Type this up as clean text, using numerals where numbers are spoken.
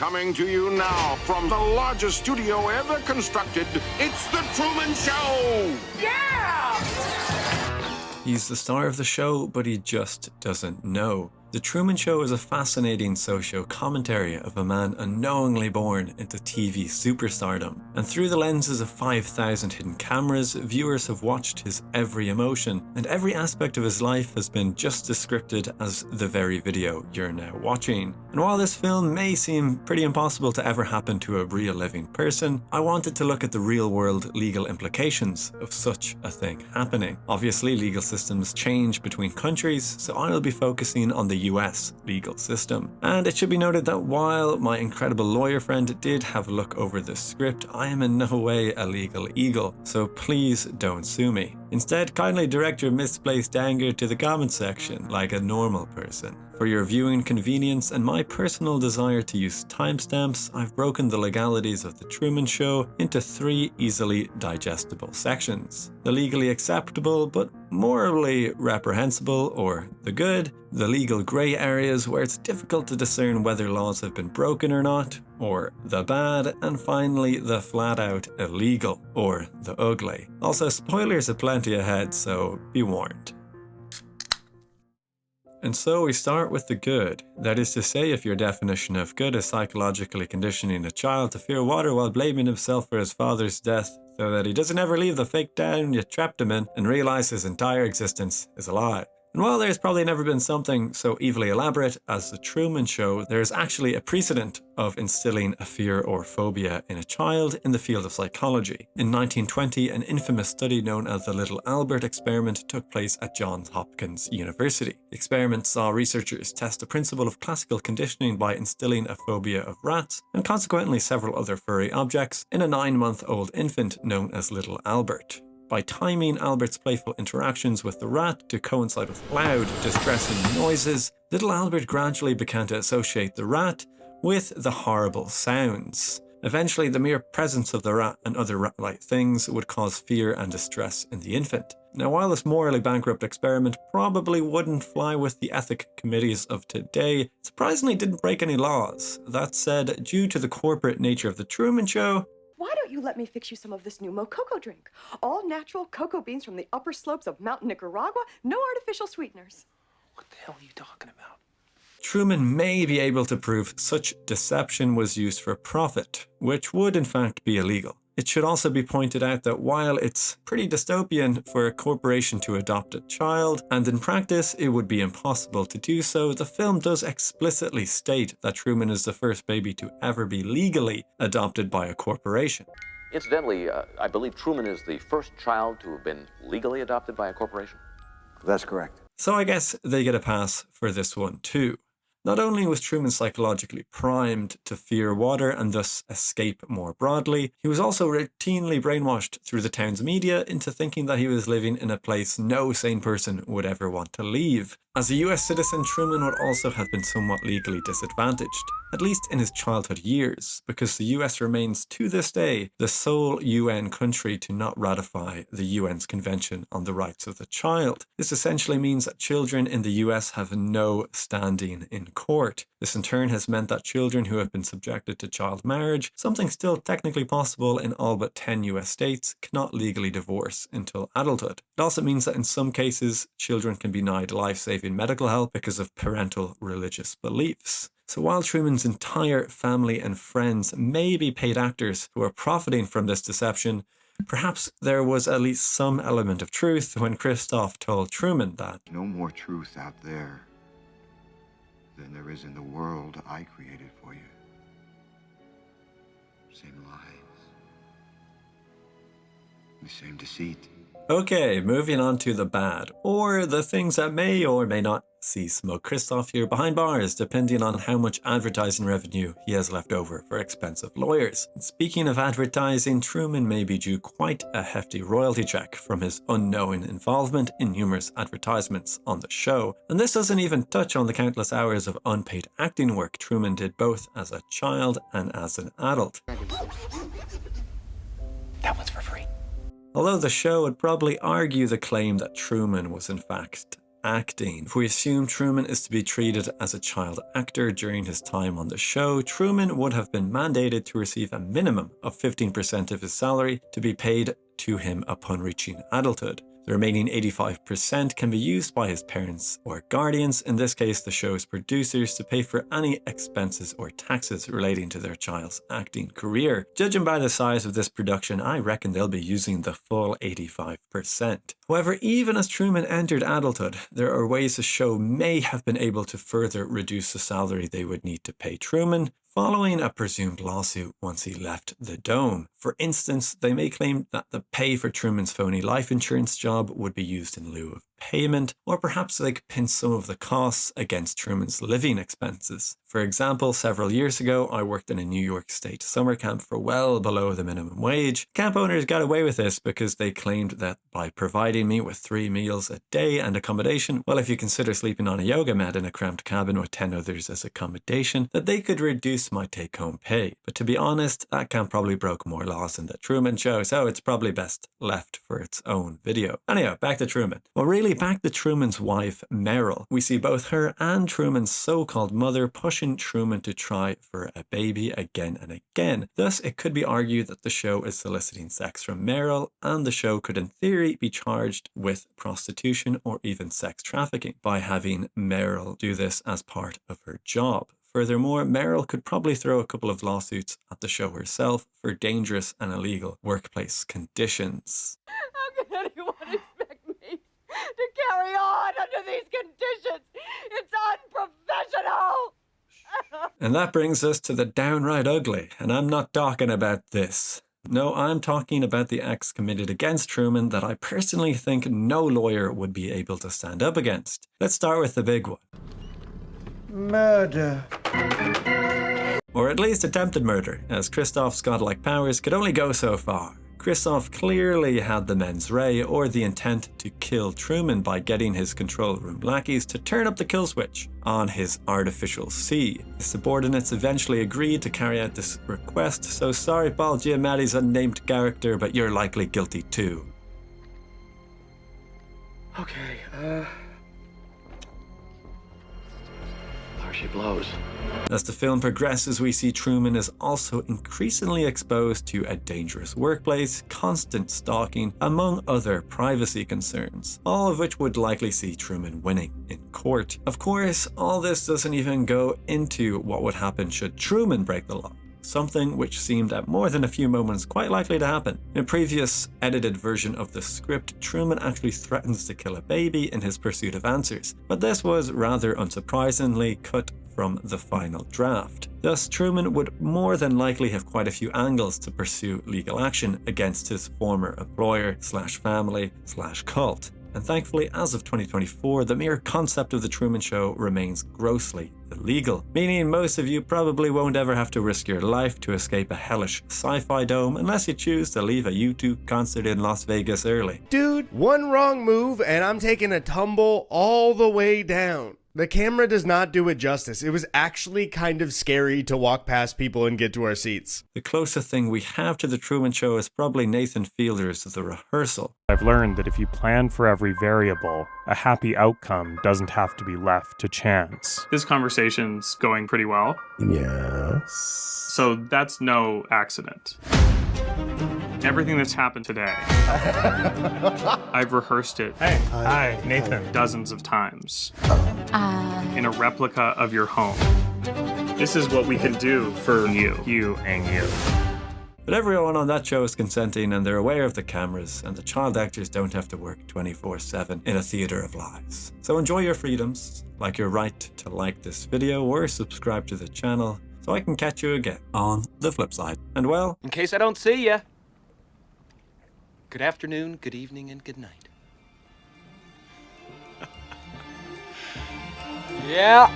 Coming to you now from the largest studio ever constructed, it's The Truman Show! Yeah! He's the star of the show, but he just doesn't know. The Truman Show is a fascinating socio-commentary of a man unknowingly born into TV superstardom. And through the lenses of 5,000 hidden cameras, viewers have watched his every emotion, and every aspect of his life has been just as scripted as the very video you're now watching. And while this film may seem pretty impossible to ever happen to a real living person, I wanted to look at the real-world legal implications of such a thing happening. Obviously, legal systems change between countries, so I'll be focusing on the US legal system. And it should be noted that while my incredible lawyer friend did have a look over the script, I am in no way a legal eagle, so please don't sue me. Instead, kindly direct your misplaced anger to the comment section like a normal person. For your viewing convenience and my personal desire to use timestamps, I've broken the legalities of The Truman Show into 3 easily digestible sections. The legally acceptable but morally reprehensible, or the good, the legal grey areas where it's difficult to discern whether laws have been broken or not, or the bad, and finally the flat out illegal, or the ugly. Also, spoilers are plenty ahead, so be warned. And so we start with the good. That is to say, if your definition of good is psychologically conditioning a child to fear water while blaming himself for his father's death so that he doesn't ever leave the fake town you trapped him in and realize his entire existence is a lie. And while there's probably never been something so evilly elaborate as The Truman Show, there is actually a precedent of instilling a fear or phobia in a child in the field of psychology. In 1920, an infamous study known as the Little Albert experiment took place at Johns Hopkins University. The experiment saw researchers test the principle of classical conditioning by instilling a phobia of rats, and consequently several other furry objects, in a 9-month-old infant known as Little Albert. By timing Albert's playful interactions with the rat to coincide with loud, distressing noises, little Albert gradually began to associate the rat with the horrible sounds. Eventually, the mere presence of the rat and other rat-like things would cause fear and distress in the infant. Now, while this morally bankrupt experiment probably wouldn't fly with the ethic committees of today, it surprisingly didn't break any laws. That said, due to the corporate nature of The Truman Show, why don't you let me fix you some of this new Mococo drink? All natural cocoa beans from the upper slopes of Mountain Nicaragua, no artificial sweeteners. What the hell are you talking about? Truman may be able to prove such deception was used for profit, which would in fact be illegal. It should also be pointed out that while it's pretty dystopian for a corporation to adopt a child, and in practice it would be impossible to do so, the film does explicitly state that Truman is the first baby to ever be legally adopted by a corporation. Incidentally, I believe Truman is the first child to have been legally adopted by a corporation. That's correct. So I guess they get a pass for this one too. Not only was Truman psychologically primed to fear water and thus escape more broadly, he was also routinely brainwashed through the town's media into thinking that he was living in a place no sane person would ever want to leave. As a US citizen, Truman would also have been somewhat legally disadvantaged, at least in his childhood years, because the US remains to this day the sole UN country to not ratify the UN's Convention on the Rights of the Child. This essentially means that children in the US have no standing in court. This in turn has meant that children who have been subjected to child marriage, something still technically possible in all but 10 US states, cannot legally divorce until adulthood. It also means that in some cases, children can be denied life-saving medical help because of parental religious beliefs. So while Truman's entire family and friends may be paid actors who are profiting from this deception, perhaps there was at least some element of truth when Christoph told Truman that no more truth out there than there is in the world I created for you. Same lies. The same deceit. Okay, moving on to the bad, or the things that may or may not see Smoke Christoph here behind bars, depending on how much advertising revenue he has left over for expensive lawyers. And speaking of advertising, Truman may be due quite a hefty royalty check from his unknown involvement in numerous advertisements on the show. And this doesn't even touch on the countless hours of unpaid acting work Truman did both as a child and as an adult. That one's for free. Although the show would probably argue the claim that Truman was in fact acting. If we assume Truman is to be treated as a child actor during his time on the show, Truman would have been mandated to receive a minimum of 15% of his salary to be paid to him upon reaching adulthood. The remaining 85% can be used by his parents or guardians, in this case the show's producers, to pay for any expenses or taxes relating to their child's acting career. Judging by the size of this production, I reckon they'll be using the full 85%. However, even as Truman entered adulthood, there are ways the show may have been able to further reduce the salary they would need to pay Truman, following a presumed lawsuit once he left the dome. For instance, they may claim that the pay for Truman's phony life insurance job would be used in lieu of payment, or perhaps they could pin some of the costs against Truman's living expenses. For example, several years ago, I worked in a New York State summer camp for well below the minimum wage. Camp owners got away with this because they claimed that by providing me with 3 meals a day and accommodation, well, if you consider sleeping on a yoga mat in a cramped cabin with 10 others as accommodation, that they could reduce my take-home pay. But to be honest, that camp probably broke more laws than the Truman Show, so it's probably best left for its own video. Anyhow, back to Truman. Well, really, back to Truman's wife, Meryl. We see both her and Truman's so-called mother pushing Truman to try for a baby again and again. Thus, it could be argued that the show is soliciting sex from Meryl, and the show could in theory be charged with prostitution or even sex trafficking by having Meryl do this as part of her job. Furthermore, Meryl could probably throw a couple of lawsuits at the show herself for dangerous and illegal workplace conditions. How can anyone expect me to carry on under these conditions? It's unprofessional! And that brings us to the downright ugly, and I'm not talking about this. No, I'm talking about the acts committed against Truman that I personally think no lawyer would be able to stand up against. Let's start with the big one. Murder. Or at least attempted murder, as Christoph's godlike powers could only go so far. Christoph clearly had the mens rea, or the intent to kill Truman, by getting his control room lackeys to turn up the kill switch on his artificial sea. His subordinates eventually agreed to carry out this request, so sorry Paul Giamatti's unnamed character, but you're likely guilty too. Okay, She blows. As the film progresses, we see Truman is also increasingly exposed to a dangerous workplace, constant stalking, among other privacy concerns, all of which would likely see Truman winning in court. Of course, all this doesn't even go into what would happen should Truman break the law. Something which seemed at more than a few moments quite likely to happen. In a previous edited version of the script, Truman actually threatens to kill a baby in his pursuit of answers, but this was rather unsurprisingly cut from the final draft. Thus, Truman would more than likely have quite a few angles to pursue legal action against his former employer / family / cult. And thankfully, as of 2024, the mere concept of the Truman Show remains grossly illegal, meaning most of you probably won't ever have to risk your life to escape a hellish sci-fi dome unless you choose to leave a U2 concert in Las Vegas early. dude, one wrong move and I'm taking a tumble all the way down. The camera does not do it justice. It was actually kind of scary to walk past people and get to our seats. The closest thing we have to the Truman Show is probably Nathan Fielder's The Rehearsal. I've learned that if you plan for every variable, a happy outcome doesn't have to be left to chance. This conversation's going pretty well. Yes. So that's no accident. Everything that's happened today, I've rehearsed it. Hey, hi, Nathan. Dozens of times. In a replica of your home. This is what we can do for you and you. But everyone on that show is consenting, and they're aware of the cameras, and the child actors don't have to work 24/7 in a theater of lies. So enjoy your freedoms, like your right to like this video or subscribe to the channel, so I can catch you again on the flip side. And well, In case I don't see ya, good afternoon, good evening, and good night. Yeah.